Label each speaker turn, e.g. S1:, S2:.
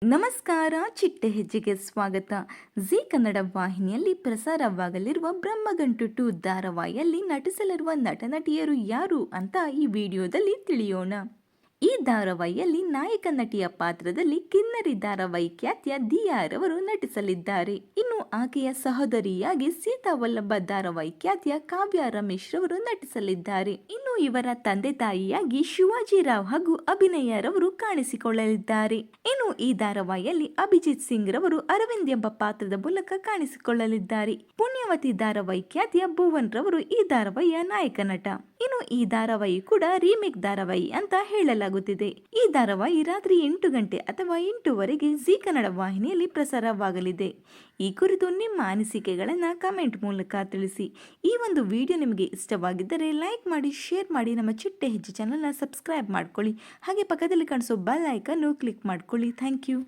S1: ನಮಸ್ಕಾರ, ಚಿಟ್ಟೆ ಹೆಜ್ಜೆಗೆ ಸ್ವಾಗತ. ಜಿ ಕನ್ನಡ ವಾಹಿನಿಯಲ್ಲಿ ಪ್ರಸಾರವಾಗಲಿರುವ ಬ್ರಹ್ಮಗಂಟು 2 ಧಾರಾವಾಹಿಯಲ್ಲಿ ನಟಿಸಲಿರುವ ನಟ ನಟಿಯರು ಯಾರು ಅಂತ ಈ ವಿಡಿಯೋದಲ್ಲಿ ತಿಳಿಯೋಣ. ಈ ಧಾರಾವಾಹಿಯಲ್ಲಿ ನಾಯಕ ನಟಿಯ ಪಾತ್ರದಲ್ಲಿ ಕಿನ್ನರಿ ಧಾರಾವಾಹಿ ಖ್ಯಾತಿಯ ದಿಯಾ ರವರು ನಟಿಸಲಿದ್ದಾರೆ. ಇನ್ನು ಆಕೆಯ ಸಹೋದರಿಯಾಗಿ ಸೀತಾ ವಲ್ಲಭ ಧಾರಾವಾಹಿ ಖ್ಯಾತಿಯ ಕಾವ್ಯ ರಮೇಶ್ ರವರು ನಟಿಸಲಿದ್ದಾರೆ. ಇನ್ನು ಇವರ ತಂದೆ ತಾಯಿಯಾಗಿ ಶಿವಾಜಿರಾವ್ ಹಾಗೂ ಅಭಿನಯ ರವರು ಕಾಣಿಸಿಕೊಳ್ಳಲಿದ್ದಾರೆ. ಇನ್ನು ಈ ಧಾರಾವಾಹಿಯಲ್ಲಿ ಅಭಿಜಿತ್ ಸಿಂಗ್ ರವರು ಅರವಿಂದ್ ಎಂಬ ಪಾತ್ರದ ಮೂಲಕ ಕಾಣಿಸಿಕೊಳ್ಳಲಿದ್ದಾರೆ. ಪುಣ್ಯವತಿ ಧಾರಾವಾಹಿ ಖ್ಯಾತಿಯ ಭುವನ್ ರವರು ಈ ಧಾರಾವಾಹಿಯ ನಾಯಕ ನಟ. ಇನ್ನು ಈ ಧಾರಾವಾಹಿ ಕೂಡ ರೀಮೇಕ್ ಧಾರಾವಾಹಿ ಅಂತ ಹೇಳಲಾಗುತ್ತಿದೆ. ಈ ಧಾರಾವಾಹಿ ರಾತ್ರಿ 8 ಗಂಟೆ ಅಥವಾ 8:15 ಜಿ ಕನ್ನಡ ವಾಹಿನಿಯಲ್ಲಿ ಪ್ರಸಾರವಾಗಲಿದೆ. ಈ ಕುರಿತು ನಿಮ್ಮ ಅನಿಸಿಕೆಗಳನ್ನು ಕಮೆಂಟ್ ಮೂಲಕ ತಿಳಿಸಿ. ಈ ಒಂದು ವಿಡಿಯೋ ನಿಮಗೆ ಇಷ್ಟವಾಗಿದ್ದರೆ ಲೈಕ್ ಮಾಡಿ, ಶೇರ್ ಮಾಡಿ, ನಮ್ಮ ಚಿಟ್ಟೆ ಹೆಜ್ಜೆ ಚಾನಲ್ನ ಸಬ್ಸ್ಕ್ರೈಬ್ ಮಾಡ್ಕೊಳ್ಳಿ. ಹಾಗೆ ಪಕ್ಕದಲ್ಲಿ ಕಾಣಿಸೋ ಬೆಲ್ ಐಕನ್ ಕ್ಲಿಕ್ ಮಾಡ್ಕೊಳ್ಳಿ. Thank you.